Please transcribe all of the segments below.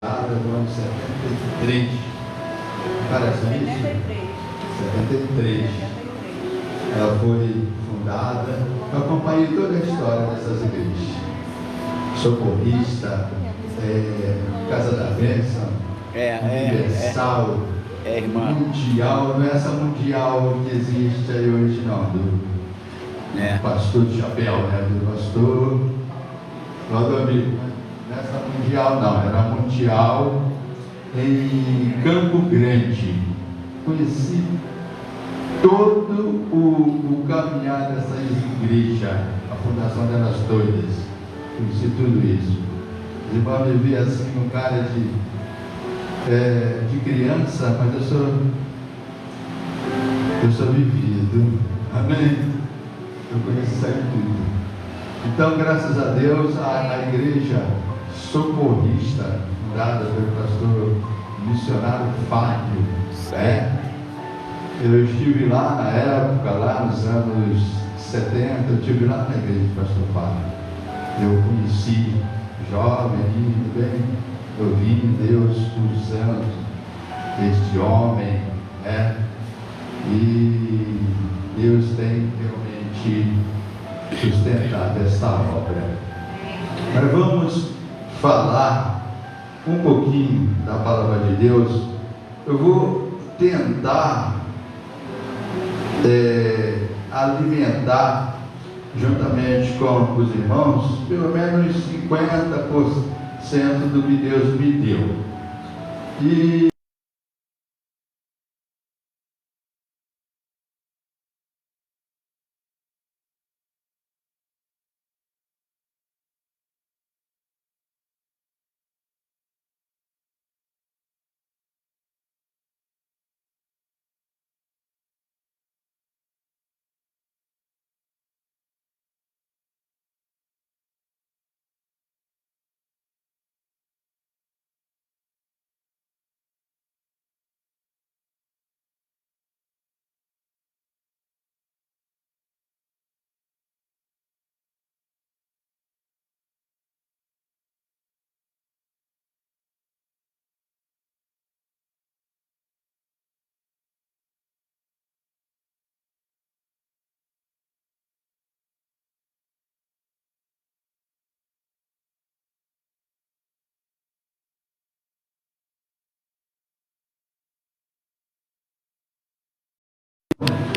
no ano 73. Parece isso? 73. Ela foi fundada. Eu acompanhei toda a história dessas igrejas. Socorrista, Casa da Bênção, Universal, irmã. Mundial, não é essa mundial que existe aí hoje não, do pastor de chapéu, né? Do pastor Valdomiro. Nessa mundial não, era mundial em Campo Grande. Conheci todo o caminhar dessas igrejas, a fundação delas todas. Conheci tudo isso. Os irmãos me veem assim, um cara de criança, mas eu sou vivido. Amém? Eu conheço isso aí tudo. Então, graças a Deus, a igreja socorrista, fundada pelo pastor missionário Fábio, eu estive lá na época, lá nos anos 70, eu estive lá na igreja do pastor Fábio. Eu conheci, jovem, bem, eu vi Deus usando este homem, e Deus tem realmente sustentado esta obra. Mas vamos falar um pouquinho da palavra de Deus. Eu vou tentar alimentar juntamente com os irmãos pelo menos 50% do que Deus me deu.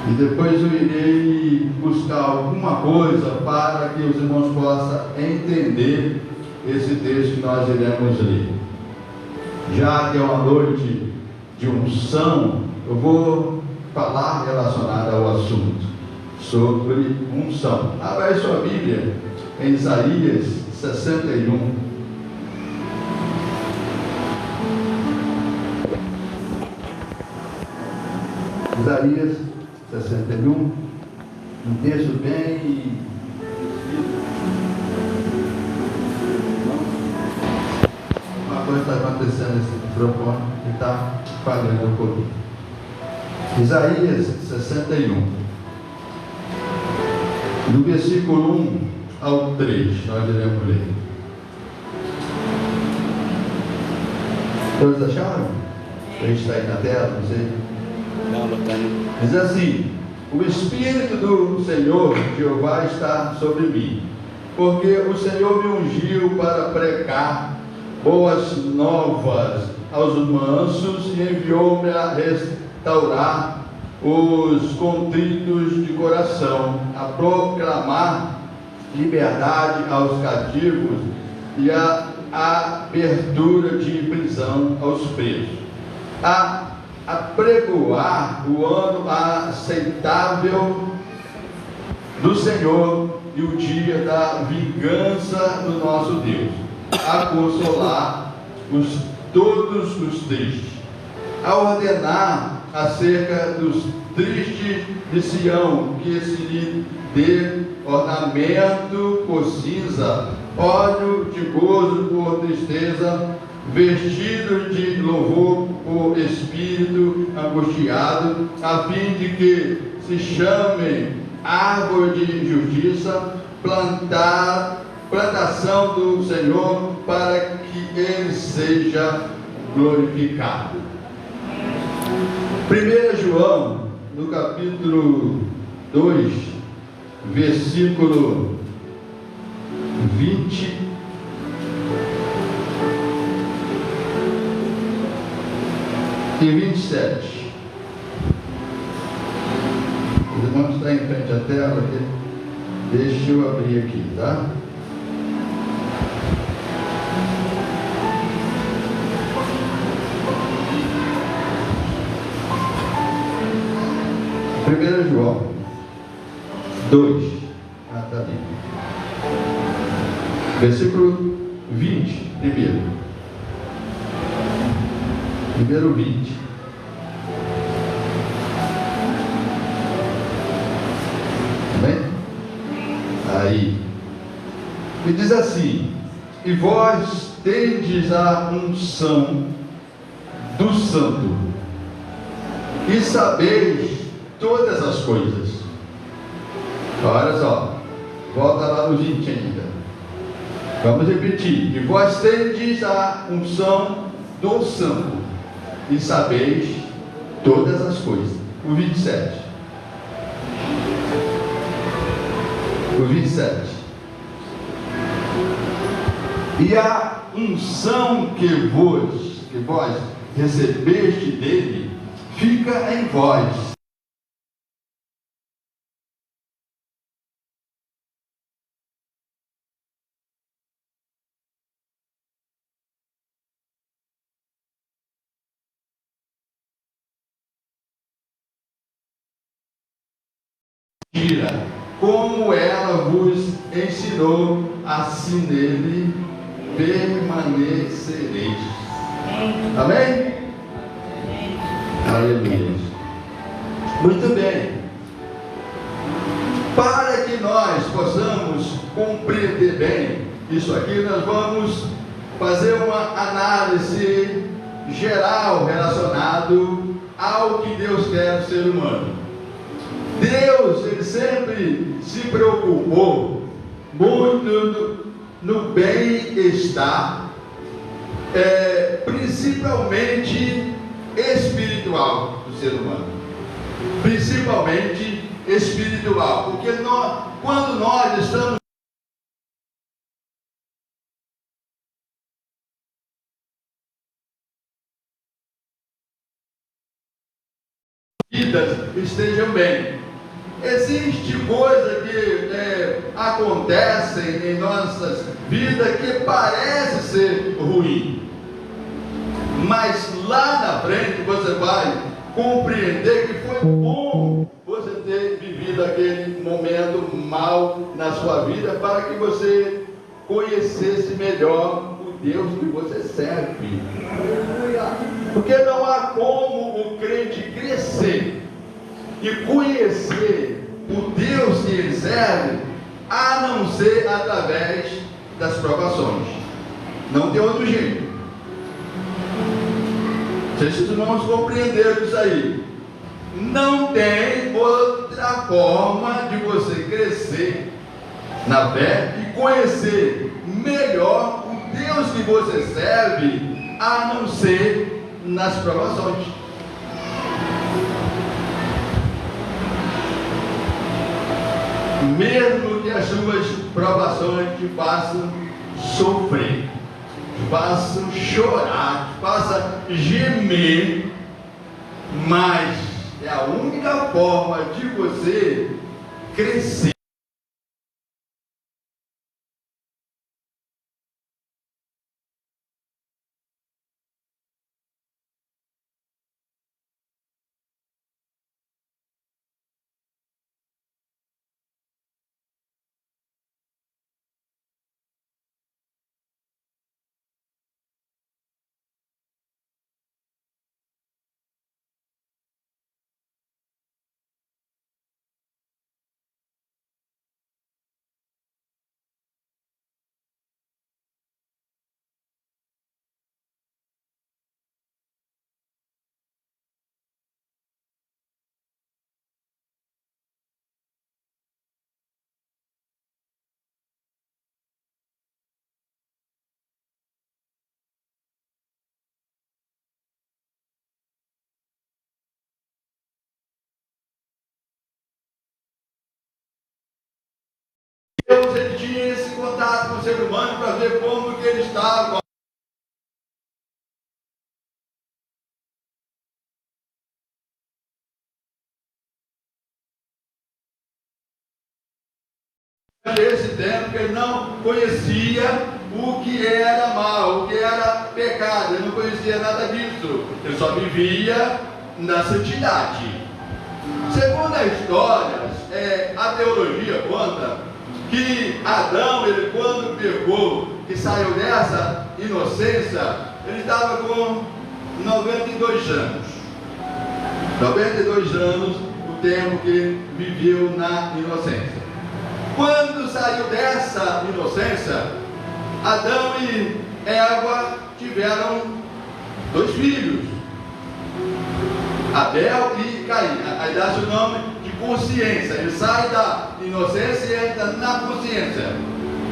E depois eu irei buscar alguma coisa para que os irmãos possam entender esse texto que nós iremos ler. Já que é uma noite de unção, eu vou falar relacionado ao assunto, sobre unção. Abra aí sua Bíblia em Isaías 61. Isaías 61, um texto bem uma coisa está acontecendo nesse microfone que está falhando um pouquinho. Isaías 61, do versículo 1 ao 3, nós iremos ler. Todos acharam? A gente está aí na tela, não sei. Diz assim: o Espírito do Senhor Jeová está sobre mim, porque o Senhor me ungiu para pregar boas novas aos mansos e enviou-me a restaurar os contritos de coração, a proclamar liberdade aos cativos e a abertura de prisão aos presos, a pregoar o ano aceitável do Senhor e o dia da vingança do nosso Deus, a consolar todos os tristes, a ordenar acerca dos tristes de Sião, que se lhe dê ornamento por cinza, óleo de gozo por tristeza, vestido de louvor por espírito angustiado, a fim de que se chame árvore de justiça, plantação do Senhor, para que Ele seja glorificado. 1 João, no capítulo 2, versículo 20 e 27. Os irmãos estão em frente à tela aqui. Deixa eu abrir aqui, tá? Primeiro João 2, tá ali. Versículo 20, primeiro 20. Amém? Aí, e diz assim: e vós tendes a unção do Santo, e sabeis todas as coisas. Olha só, volta lá no 20 ainda. Vamos repetir: e vós tendes a unção do Santo, e sabeis todas as coisas. O 27. O 27. E a unção que vós recebeste dele, fica em vós. Como ela vos ensinou, assim nele permanecereis. Amém? Aleluia. Muito bem. Para que nós possamos compreender bem isso aqui, nós vamos fazer uma análise geral relacionado ao que Deus quer do ser humano. Deus, ele sempre se preocupou muito no bem-estar, principalmente espiritual do ser humano. Principalmente espiritual, porque quando nós estamos vidas estejam bem. Existe coisa que acontecem em nossas vidas que parece ser ruim, mas lá na frente você vai compreender que foi bom você ter vivido aquele momento mal na sua vida, para que você conhecesse melhor o Deus que você serve. Porque não há como o crente crescer e conhecer o Deus que ele serve, a não ser através das provações. Não tem outro jeito. Vocês irmãos compreenderam isso aí. Não tem outra forma de você crescer na fé e conhecer melhor o Deus que você serve, a não ser nas provações. Mesmo que as suas provações te façam sofrer, te façam chorar, te façam gemer, mas é a única forma de você crescer. ele tinha esse contato com o ser humano para ver como que ele estava. Nesse tempo que ele não conhecia o que era mal, o que era pecado, ele não conhecia nada disso, ele só vivia na santidade. Segundo as histórias, a teologia conta que Adão, ele quando pecou, que saiu dessa inocência, ele estava com 92 anos. 92 anos, o tempo que viveu na inocência. Quando saiu dessa inocência, Adão e Eva tiveram 2 filhos, Abel e Caim. Aí dá-se o nome de consciência. Ele sai da inocência e entra na consciência,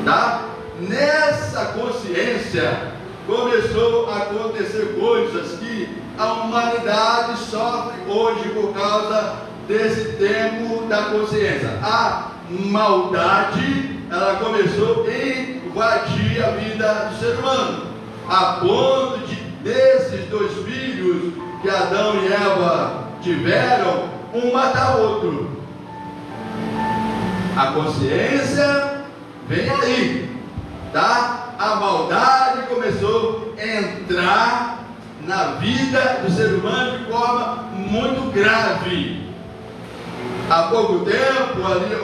tá? Nessa consciência começou a acontecer coisas que a humanidade sofre hoje por causa desse tempo da consciência. A maldade, ela começou a invadir a vida do ser humano, a ponto de desses 2 filhos que Adão e Eva tiveram, um matar o outro. A consciência vem aí, tá? A maldade começou a entrar na vida do ser humano de forma muito grave. Há pouco tempo, ali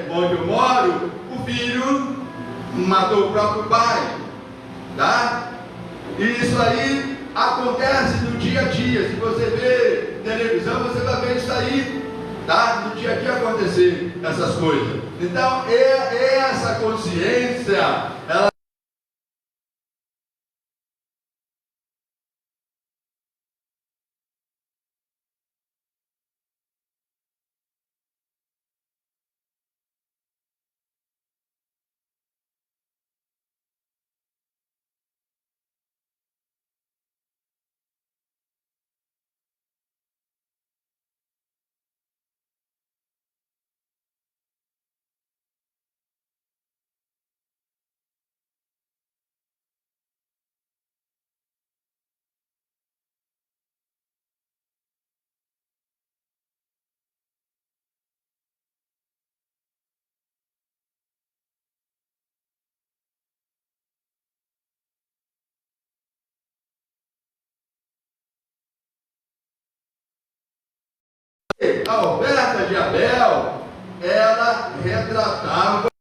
onde eu moro, o filho matou o próprio pai, tá? E isso aí acontece no dia a dia. Se você vê televisão, você vai ver isso aí, tá? No dia a dia acontecer essas coisas. Então, essa consciência, ela a oferta de Abel, ela retratava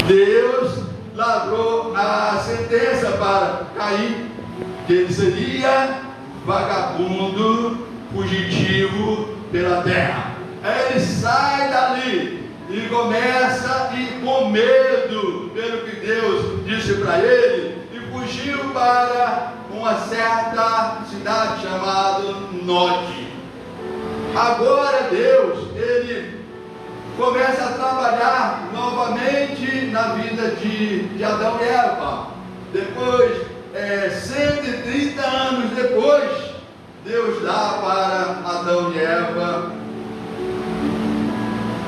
Deus lavrou a sentença para Caim, que ele seria vagabundo, fugitivo pela terra. Aí ele sai dali e começa a ir com medo pelo que Deus disse para ele, e fugiu para uma certa cidade chamada Nod. Agora Deus, ele começa a trabalhar novamente na vida de Adão e Eva. Depois, 130 anos depois, Deus dá para Adão e Eva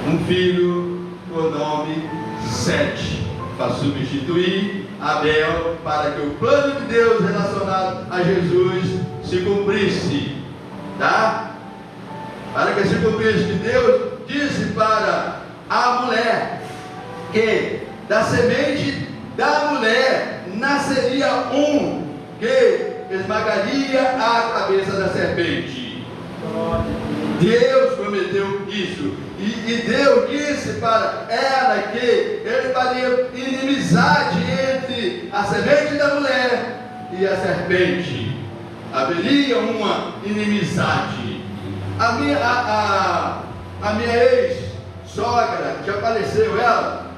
um filho por nome Sete, para substituir Abel, para que o plano de Deus relacionado a Jesus se cumprisse, tá? Para que se cumprisse, que Deus disse para a mulher que da semente da mulher nasceria um que esmagaria a cabeça da serpente. Deus prometeu isso, e Deus disse para ela que ele faria inimizade entre a semente da mulher e a serpente. Haveria uma inimizade. A minha ex-sogra, já faleceu ela,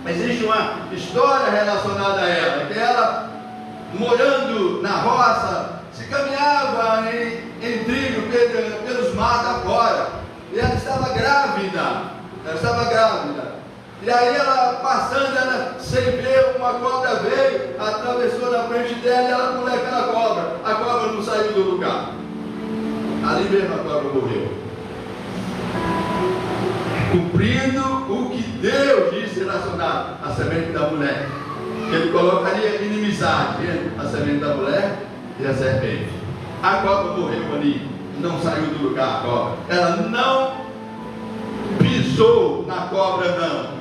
existe uma história relacionada a ela, que ela, morando na roça, se caminhava em trigo pelos matos afora, e ela estava grávida, e aí ela passando, ela sem ver, uma cobra veio, atravessou na frente dela e ela pulou aquela cobra. A cobra não saiu do lugar. Ali mesmo a cobra morreu. Cumprindo o que Deus disse relacionado à semente da mulher. Que ele colocaria inimizade entre a semente da mulher e a serpente. A cobra morreu ali. Não saiu do lugar a cobra. Ela não pisou na cobra, não.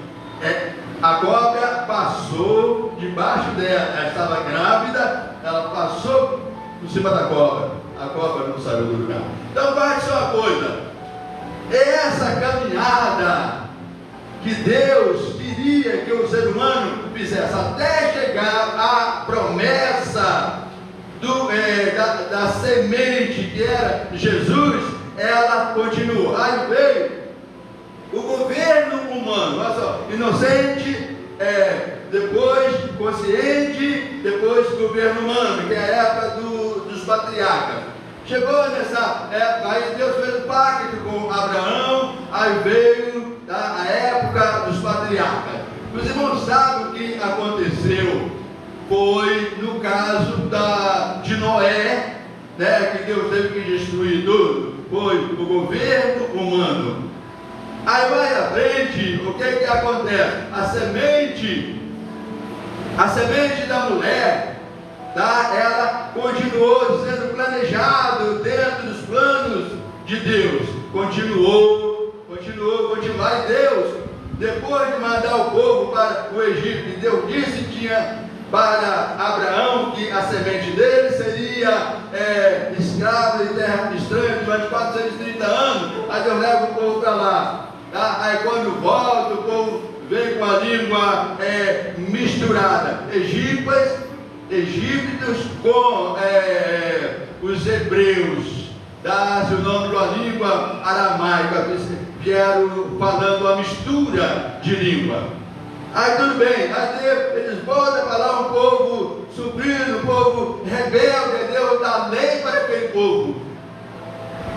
A cobra passou debaixo dela. Ela estava grávida, ela passou por cima da cobra. A cobra não saiu do lugar. Então guarde só uma coisa. Essa caminhada que Deus queria que o ser humano fizesse até chegar à promessa da semente que era Jesus, ela continuou. Aí veio o governo humano, olha só, inocente, depois consciente, depois governo humano, que é a época dos patriarcas. Chegou nessa época, aí Deus fez o pacto com Abraão, aí veio a época dos patriarcas. Os irmãos sabem o que aconteceu? Foi no caso de Noé, né, que Deus teve que destruir tudo. Foi o governo humano. Aí vai à frente, o que acontece? A semente da mulher, tá? Ela continuou sendo planejado dentro dos planos de Deus. Continuou. E Deus, depois de mandar o povo para o Egito, Deus disse que tinha para Abraão que a semente dele seria escravo em terra estranha durante 430 anos. Aí Deus leva o povo para lá. Tá? Aí quando volta, o povo vem com a língua misturada. Egípcios com os hebreus. Dá-se o nome de uma língua aramaica. Vieram falando uma mistura de língua. Aí tudo bem, aí eles voltam a falar um povo suprido, um povo rebelde. Deus dá lei para aquele povo.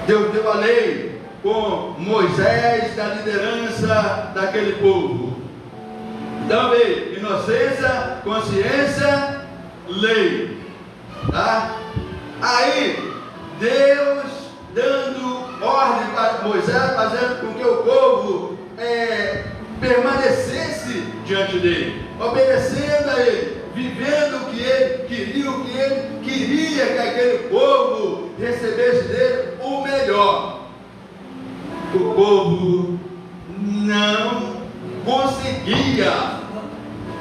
Deus deu a lei com Moisés da liderança daquele povo. Então veio inocência, consciência, lei. Tá? Aí Deus dando ordem para Moisés, fazendo com que o povo permanecesse diante dele, obedecendo a ele, vivendo o que ele queria que aquele povo recebesse dele o melhor. O povo não conseguia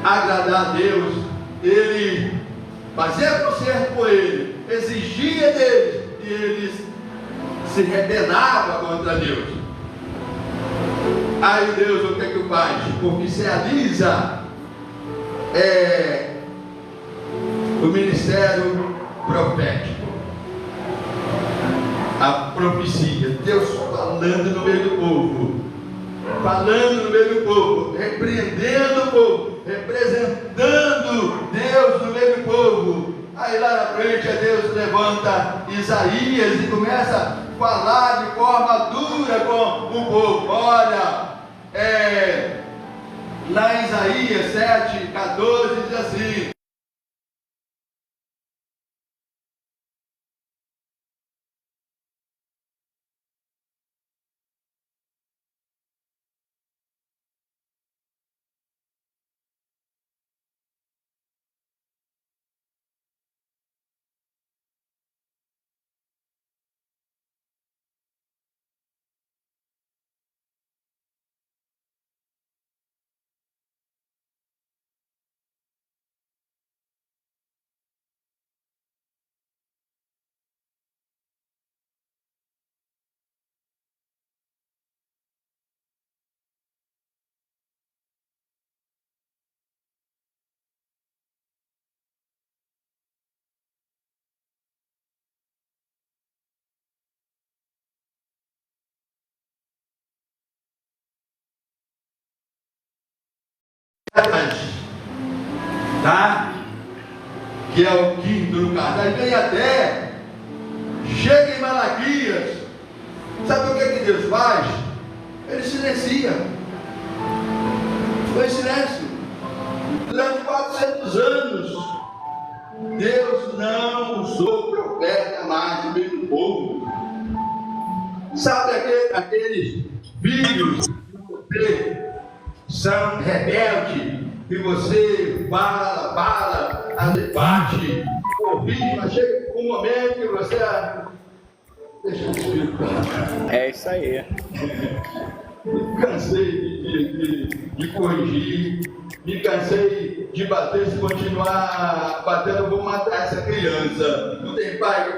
agradar a Deus. Ele fazia conserto com ele, exigia deles, e eles se rebelavam contra Deus. Aí Deus o que faz? Oficializa o ministério profético, a profecia. Deus falando no meio do povo, repreendendo o povo, representando Deus no meio do povo. Aí lá na frente Deus levanta Isaías e começa a falar de forma dura com o povo. Olha, lá em Isaías 7:14 diz assim: tá? Que é o quinto no cardápio. Vem até, chega em Malaquias. Sabe o que Deus faz? Ele silencia. Foi silêncio. Durante 400 anos, Deus não usou profeta mais no meio do povo. Sabe aqueles filhos que você são rebeldes, que você fala, debate, corrige, mas chega um momento que você deixa o Espírito falar. É isso aí. Cansei de corrigir, me cansei de bater. Se continuar batendo, eu vou matar essa criança. Não tem pai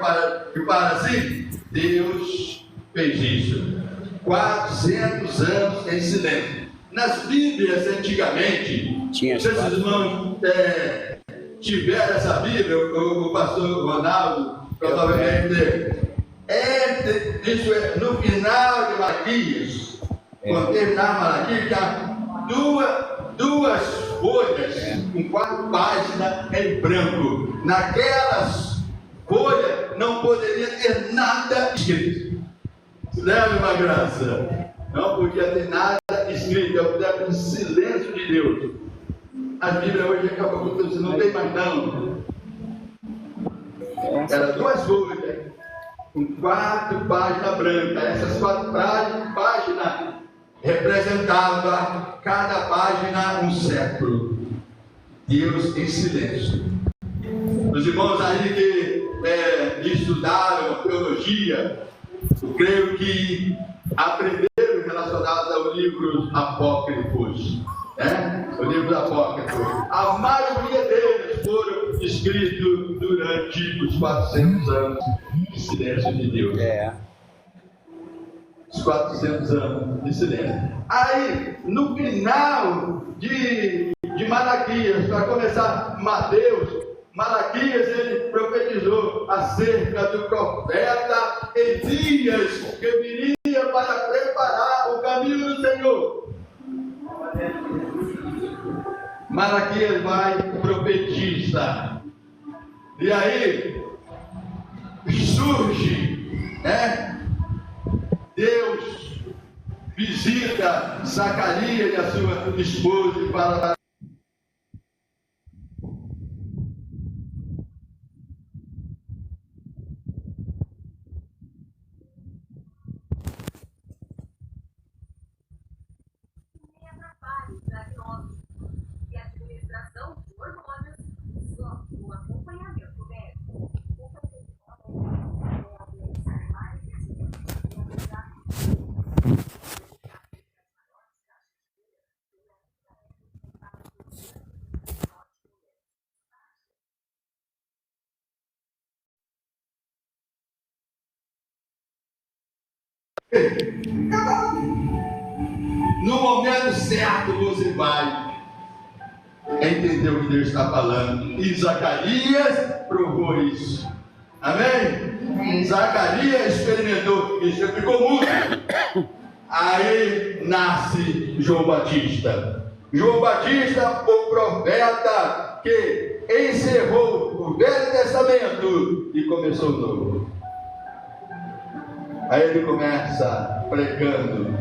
que para assim? Deus fez isso. 400 anos em silêncio. Nas Bíblias, antigamente, vocês irmãos tiveram essa Bíblia, o pastor Ronaldo, provavelmente, no final de Malaquias, quando terminar Malaquias, tinha duas folhas com 4 páginas em branco. Naquelas folhas não poderia ter nada escrito. Leve uma graça. Não podia ter nada escrito. Eu puder, no silêncio de Deus. A Bíblia hoje acabou com tudo. Não tem mais não. Era 2 folhas com 4 páginas brancas. Essas 4 páginas representava cada página um século. Deus em silêncio. Os irmãos aí que estudaram teologia, eu creio que aprenderam relacionado aos livros apócrifos, né? Os livros apócrifos. A maioria deles foram escritos durante os 400 anos de silêncio de Deus. Os 400 anos de silêncio. Aí, no final de Malaquias, para começar Mateus, Malaquias, ele profetizou acerca do profeta Elias, que viria para preparar o caminho do Senhor. Malaquias vai profetiza. E aí surge, Deus visita Zacarias e a sua esposa e fala: no momento certo você vai entender o que Deus está falando. E Zacarias provou isso. Amém? Zacarias experimentou isso, ficou mudo. Aí nasce João Batista. João Batista, o profeta que encerrou o Velho Testamento e começou o Novo. Aí ele começa pregando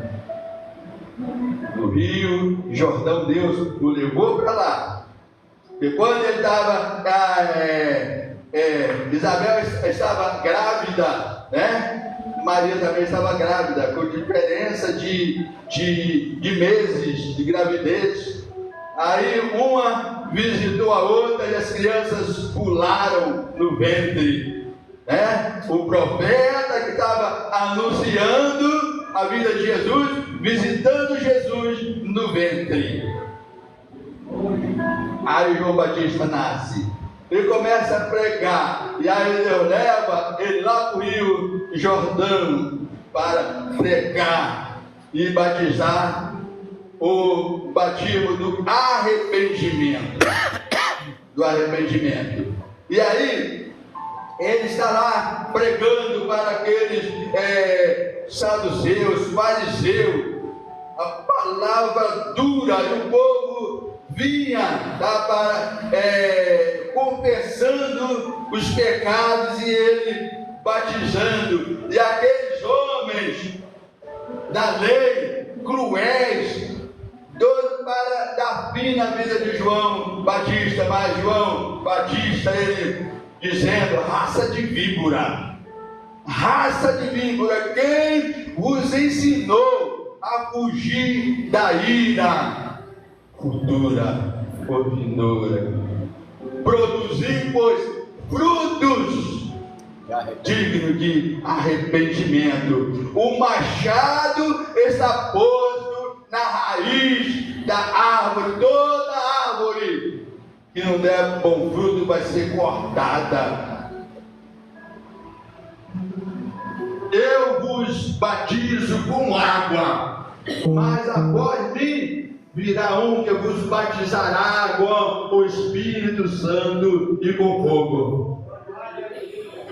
no Rio Jordão. Deus o levou para lá. E quando ele estava, Isabel estava grávida, né? Maria também estava grávida, com diferença de meses de gravidez. Aí uma visitou a outra e as crianças pularam no ventre. O profeta que estava anunciando a vida de Jesus, visitando Jesus no ventre. Aí João Batista nasce. Ele começa a pregar. E aí Deus leva ele lá para o Rio Jordão para pregar e batizar, o batismo do arrependimento. E aí ele está lá pregando para aqueles saduceus, fariseus, a palavra dura, e o povo vinha confessando os pecados e ele batizando. E aqueles homens da lei, cruéis, todos para dar fim na vida de João Batista, mas João Batista, ele dizendo: raça de víbora, quem vos ensinou a fugir da ira futura ou vindoura? Produzir, pois, frutos dignos de arrependimento. O machado está posto na raiz da árvore. Toda árvore que não der bom fruto vai ser cortada. Eu vos batizo com água, mas após mim virá um que vos batizará com o Espírito Santo e com fogo.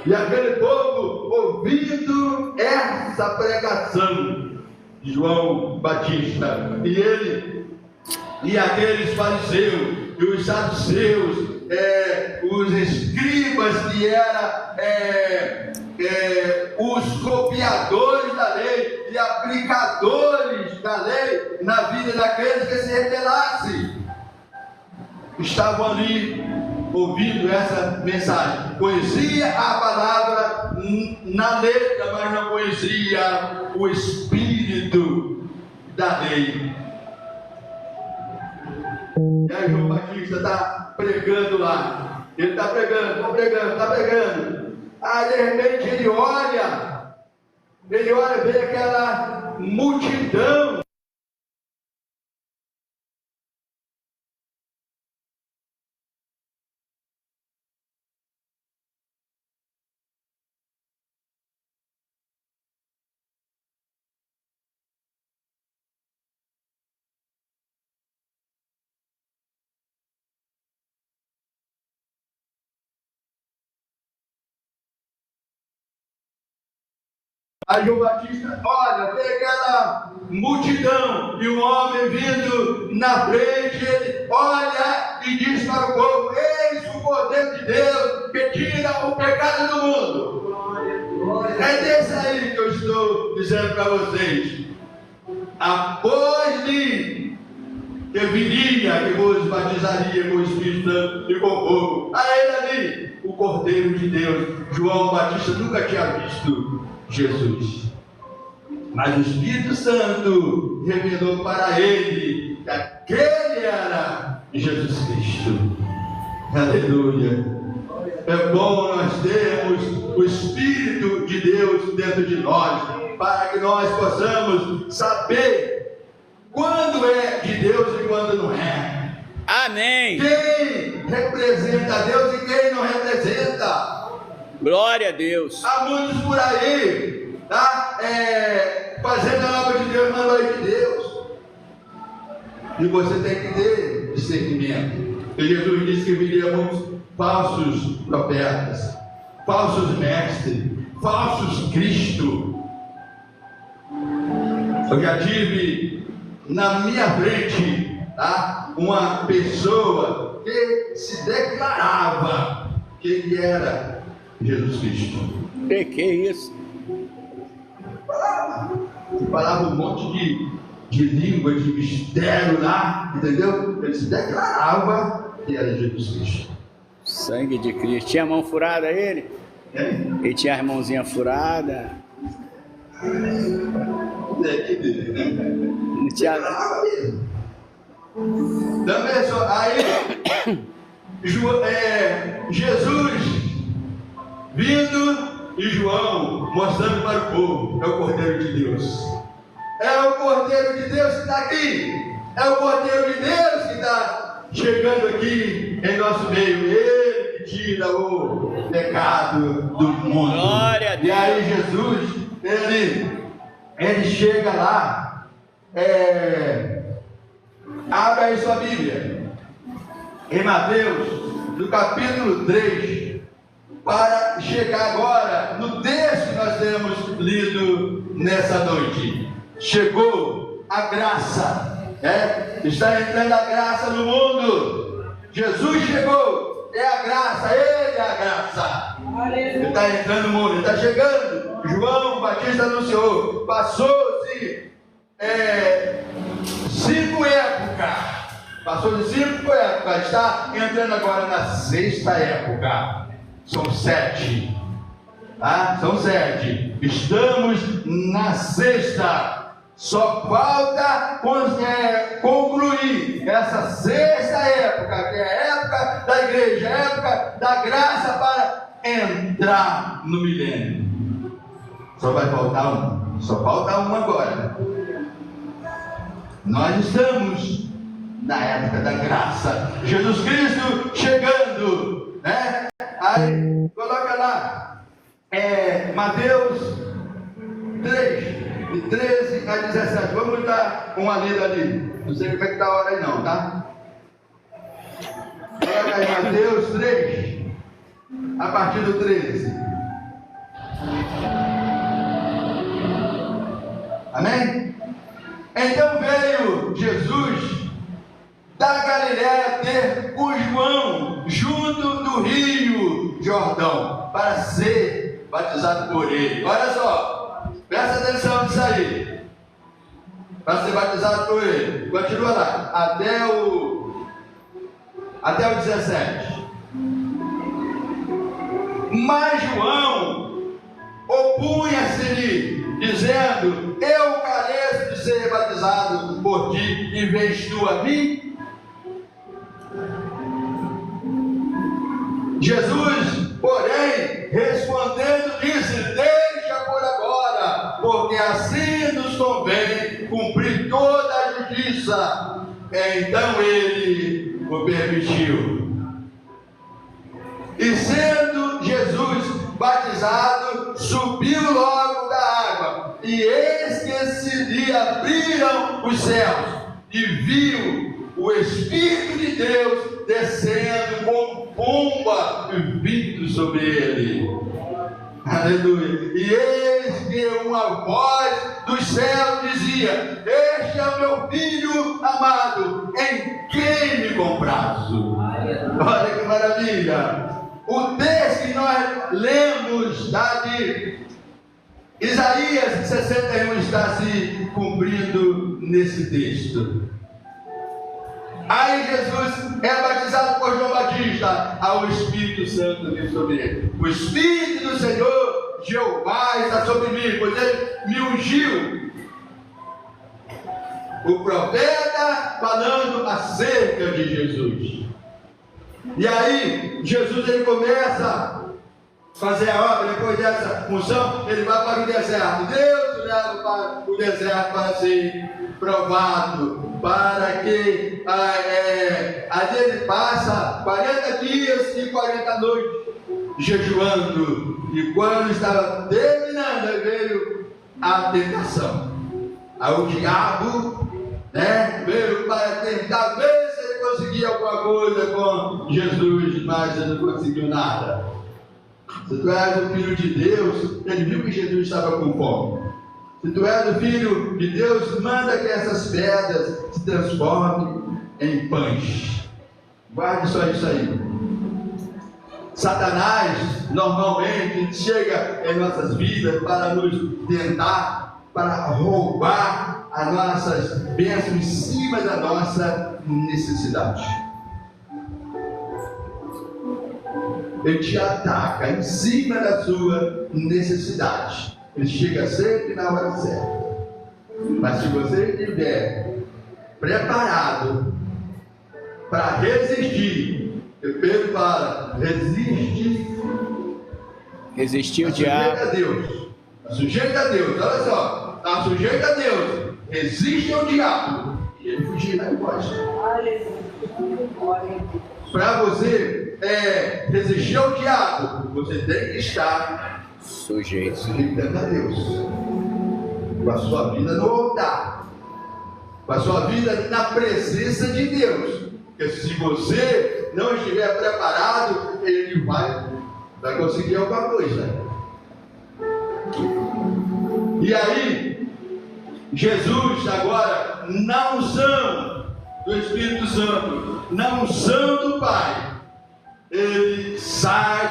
E aquele povo, ouvindo essa pregação de João Batista, e ele e aqueles fariseus e os saduceus, os escribas que eram os copiadores da lei e aplicadores da lei na vida daqueles que se rebelassem, estavam ali ouvindo essa mensagem. Conhecia a palavra na letra, mas não conhecia o espírito da lei. E aí João Batista está pregando lá. Ele está pregando. Aí de repente ele olha, vê aquela multidão. Aí João Batista olha, vê aquela multidão e um homem vindo na frente, ele olha e diz para o povo: eis o Cordeiro de Deus que tira o pecado do mundo. É desse aí que eu estou dizendo para vocês. Após mim que viria, que vos batizaria com o Espírito Santo e com fogo. A ele ali, o Cordeiro de Deus. João Batista nunca tinha visto Jesus, mas o Espírito Santo revelou para ele que aquele era Jesus Cristo. Aleluia! É bom nós termos o Espírito de Deus dentro de nós, para que nós possamos saber quando é de Deus e quando não é. Amém! Quem representa Deus e quem não representa. Glória a Deus. Há muitos por aí, tá? Fazendo a obra de Deus na noite de Deus. E você tem que ter discernimento. E Jesus disse que viríamos falsos profetas, falsos mestres, falsos Cristo. Eu já tive na minha frente, tá, uma pessoa que se declarava que ele era Jesus Cristo. Que é isso? Falava um monte de língua, de mistério lá, entendeu? Ele se declarava que era Jesus Cristo. Sangue de Cristo. Tinha a mão furada ele? Ele tinha as mãozinhas furadas. Não tinha... Declarava mesmo. Também só, aí Jesus vindo e João mostrando para o povo: é o Cordeiro de Deus. É o Cordeiro de Deus que está aqui. É o Cordeiro de Deus que está chegando aqui em nosso meio. Ele que tira o pecado do mundo. Glória a Deus. E aí Jesus, ele chega lá. Abra aí sua Bíblia em Mateus, no capítulo 3, para chegar agora no texto que nós temos lido nessa noite. Chegou a graça Está entrando a graça no mundo. Jesus chegou, é a graça, Ele é a graça. Ele está entrando no mundo, Ele está chegando. João Batista anunciou, passou-se 5 épocas. Passou de 5 épocas, está entrando agora na 6ª época. São 7. Tá? São 7. Estamos na 6ª. Só falta concluir essa 6ª época, que é a época da igreja, a época da graça para entrar no milênio. Só vai faltar um. Só falta um agora. Nós estamos na época da graça. Jesus Cristo chegando, né? Aí, coloca lá, Mateus 3, de 13 a 17. Vamos dar uma lida ali. Não sei como é que está a hora aí não, tá? Coloca aí Mateus 3, a partir do 13. Amém? Então veio Jesus da Galiléia ter com João junto do rio Jordão para ser batizado por ele. Olha só, presta atenção nisso aí. Para ser batizado por ele. Continua lá, até o 17. Mas João opunha-se-lhe, dizendo: eu careço de ser batizado por ti, e vens tu a mim? Jesus, porém, respondendo, disse: deixa por agora, porque assim nos convém cumprir toda a justiça. Então ele o permitiu. E sendo Jesus batizado, subiu logo da água, e eis que se lhe abriram os céus, e viu o Espírito de Deus descendo como pomba vindo sobre ele. Aleluia. E eis que uma voz dos céus dizia: este é o meu filho amado, em quem me comprazo. Olha que maravilha. O texto que nós lemos de Isaías 61 está se cumprindo nesse texto. Aí Jesus é batizado por João Batista, ao Espírito Santo vem sobre ele. O Espírito do Senhor Jeová está sobre mim, pois ele me ungiu. O profeta falando acerca de Jesus. E aí Jesus ele começa a fazer a obra. Depois dessa função ele vai para o deserto. Deus o leva para o deserto para ser provado, para que ali ele passa 40 dias e 40 noites jejuando. E quando estava terminando, veio a tentação. Aí o diabo, veio para tentar ver se ele conseguia alguma coisa com Jesus, mas ele não conseguiu nada. Se tu és o Filho de Deus, ele viu que Jesus estava com fome. Se tu és o Filho de Deus, manda que essas pedras se transformem em pães. Guarde só isso aí. Satanás normalmente chega em nossas vidas para nos tentar, para roubar as nossas bênçãos em cima da nossa necessidade. Ele te ataca em cima da sua necessidade. Ele chega sempre na hora certa. Mas se você estiver preparado para resistir, Pedro fala: resistir o diabo. Sujeita a Deus, olha só, está sujeito a Deus, resiste ao diabo, e ele fugirá de vós. Para você resistir ao diabo, você tem que estar sujeitando a Deus, com a sua vida no altar, com a sua vida na presença de Deus. Porque se você não estiver preparado, ele vai conseguir alguma coisa. E aí, Jesus agora, na unção do Espírito Santo, na unção do Pai, ele sai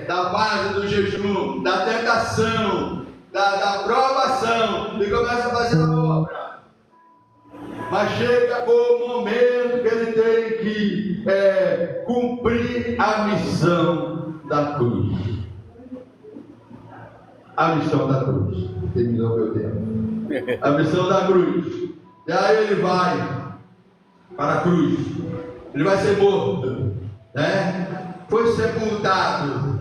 da base do jejum, da tentação, da provação, e começa a fazer a obra. Mas chega o momento que ele tem que cumprir a missão da cruz. A missão da cruz. Terminou meu tempo. A missão da cruz. E aí ele vai para a cruz. Ele vai ser morto, né? Foi sepultado,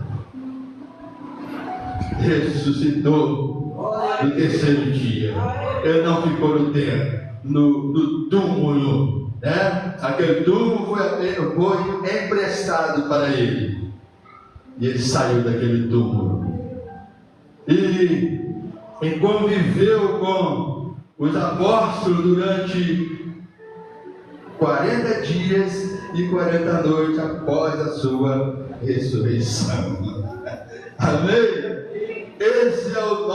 ressuscitou no terceiro dia. Ele não ficou no túmulo, né? Aquele túmulo foi emprestado para ele, e ele saiu daquele túmulo e conviveu com os apóstolos durante 40 dias e 40 noites após a sua ressurreição. Amém? Esse é o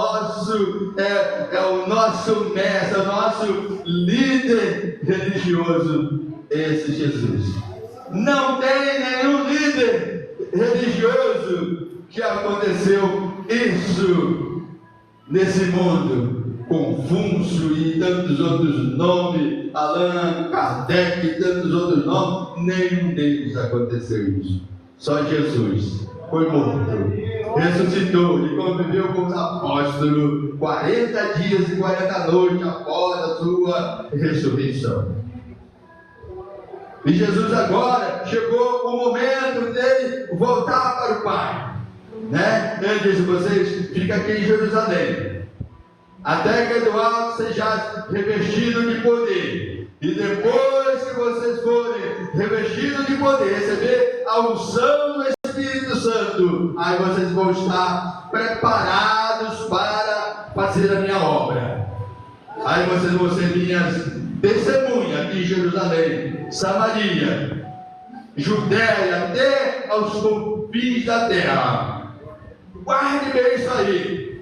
nosso mestre, o nosso líder religioso, esse Jesus. Não tem nenhum líder religioso que aconteceu isso nesse mundo. Confúcio e tantos outros nomes, Allan Kardec e tantos outros nomes, nenhum deles aconteceu isso. Só Jesus foi morto, ressuscitou e conviveu com os apóstolos 40 dias e 40 noites após a sua ressurreição. E Jesus agora chegou o momento dele voltar para o Pai, né? Ele disse: vocês ficam aqui em Jerusalém, até que do alto seja revestido de poder. E depois que vocês forem revestidos de poder, receber a unção do Espírito Santo, aí vocês vão estar preparados para fazer a minha obra. Aí vocês vão ser minhas testemunhas aqui em Jerusalém, Samaria, Judéia, até aos confins da terra. Guarde bem isso aí.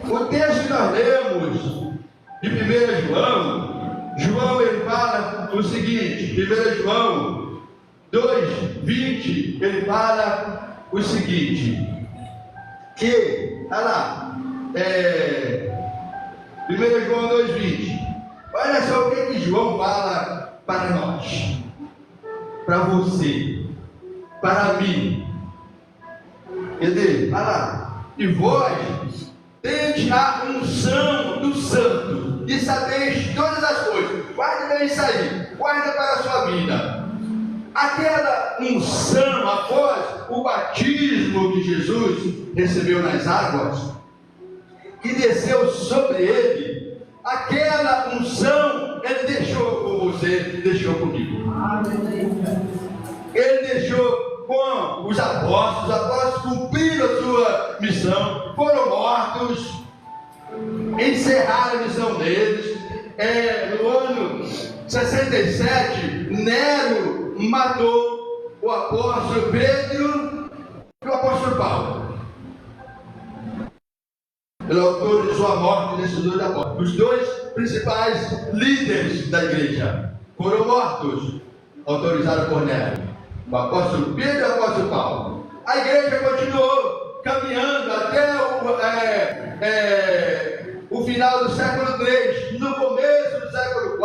O texto que nós lemos de 1 João ele fala o seguinte, 1 João 2:20, ele fala o seguinte, que, olha lá, 1 João 2:20, olha só o que João fala para nós, para você, para mim. Entendeu? Olha lá, e vós tendes a unção do Santo, e sabeis todas as coisas. Guarde bem isso aí, guarda para a sua vida. Aquela unção após o batismo que Jesus recebeu nas águas, que desceu sobre ele, aquela unção ele deixou com você, deixou comigo. Ele deixou com os apóstolos cumpriram a sua missão, foram mortos, encerraram a missão deles. No ano 67, Nero matou o apóstolo Pedro e o apóstolo Paulo. Ele autorizou a morte desses dois apóstolos. Os dois principais líderes da igreja foram mortos, autorizados por Nero. O apóstolo Pedro e o apóstolo Paulo. A igreja continuou caminhando até o final do século III. No começo do século IV,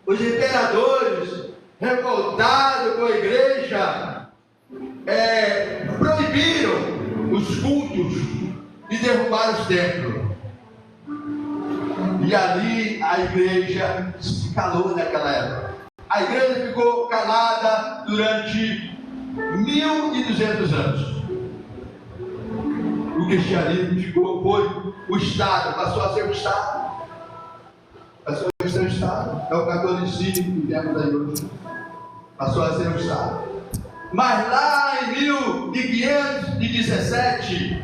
os imperadores, revoltados com a igreja, proibiram os cultos e derrubaram os templos. E ali a igreja se calou naquela época. A igreja ficou calada durante 1200 anos. O cristianismo foi o Estado, passou a ser o Estado. Passou a ser o Estado. É o catolicismo que temos aí hoje. Passou a ser o Estado. Mas lá em 1517,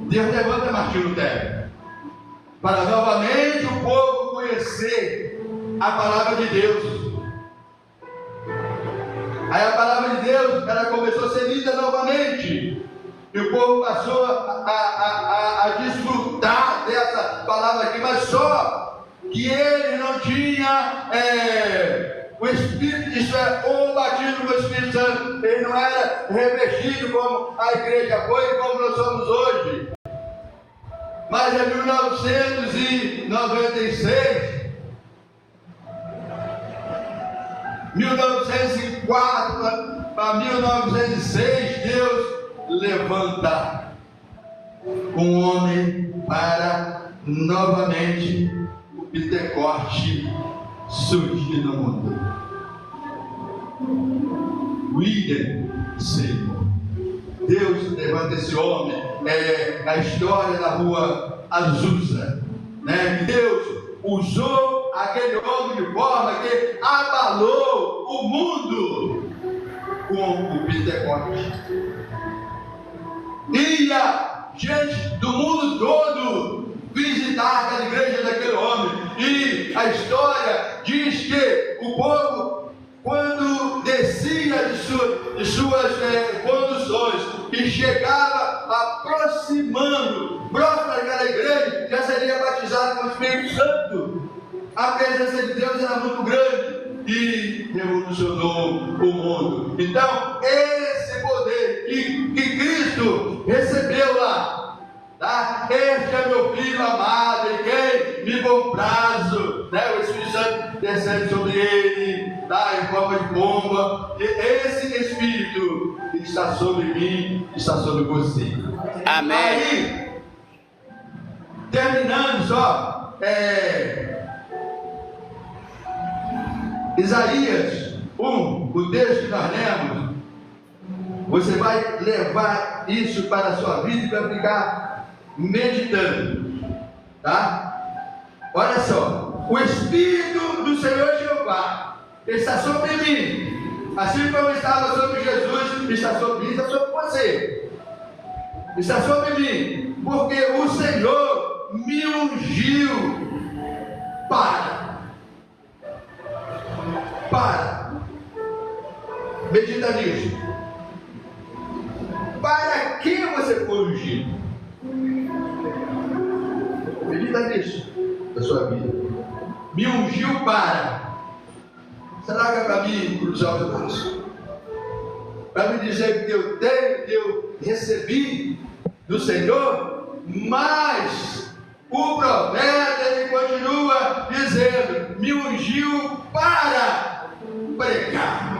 Deus levanta Martinho Lutero para novamente o povo conhecer a palavra de Deus. Aí a palavra de Deus, ela começou a ser lida novamente. E o povo passou a desfrutar dessa palavra aqui, mas só que ele não tinha o Espírito, isso é, o batismo do Espírito Santo. Ele não era revestido como a igreja foi e como nós somos hoje. Mas em 1996, 1904 para 1906, Deus levanta um homem para novamente o Pentecoste surgir no mundo. William Seymour. Deus levanta esse homem. A história da rua Azusa, né? Deus usou aquele homem de forma que abalou o mundo com o Pentecoste. Ia gente do mundo todo visitar aquela igreja daquele homem. E a história diz que o povo, quando descia de suas conduções e chegava aproximando, próximo daquela igreja, já seria batizado com o Espírito Santo. A presença de Deus era muito grande e revolucionou o mundo. Então, esse poder que Cristo recebeu lá, tá? Este é meu filho amado, em quem me comprazo, né? O Espírito Santo descendo sobre ele, tá? Em forma de pomba. E esse Espírito que está sobre mim, está sobre você. Amém. Aí, terminando só, Isaías 1, o texto que nós lemos, você vai levar isso para a sua vida e vai ficar meditando, tá? Olha só, o Espírito do Senhor Jeová está sobre mim, assim como estava sobre Jesus, está sobre mim, está sobre você, está sobre mim, porque o Senhor me ungiu para. Medita nisso. Para que você foi ungido? Medita nisso da sua vida. Me ungiu para. Será que é para mim cruzar os braços? Para me dizer que eu tenho, que eu recebi do Senhor, mas o profeta ele continua dizendo: me ungiu para pregar,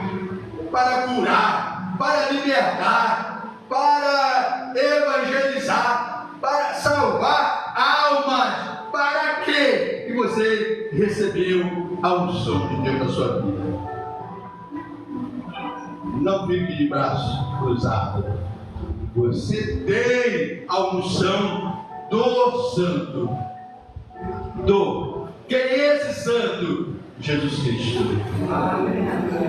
para curar, para libertar, para evangelizar, para salvar almas. Para quê? Que você recebeu a unção de Deus na sua vida. Não fique de braços cruzados. Você tem a unção do Santo. Quem é esse Santo? Jesus Cristo.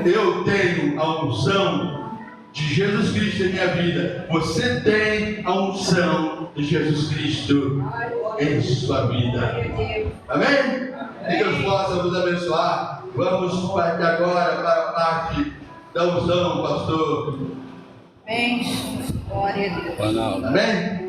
Eu tenho a unção de Jesus Cristo em minha vida. Você tem a unção de Jesus Cristo em sua vida. Amém? Que Deus possa nos abençoar. Vamos partir agora para a parte da unção, pastor. Amém. Glória a Deus. Amém?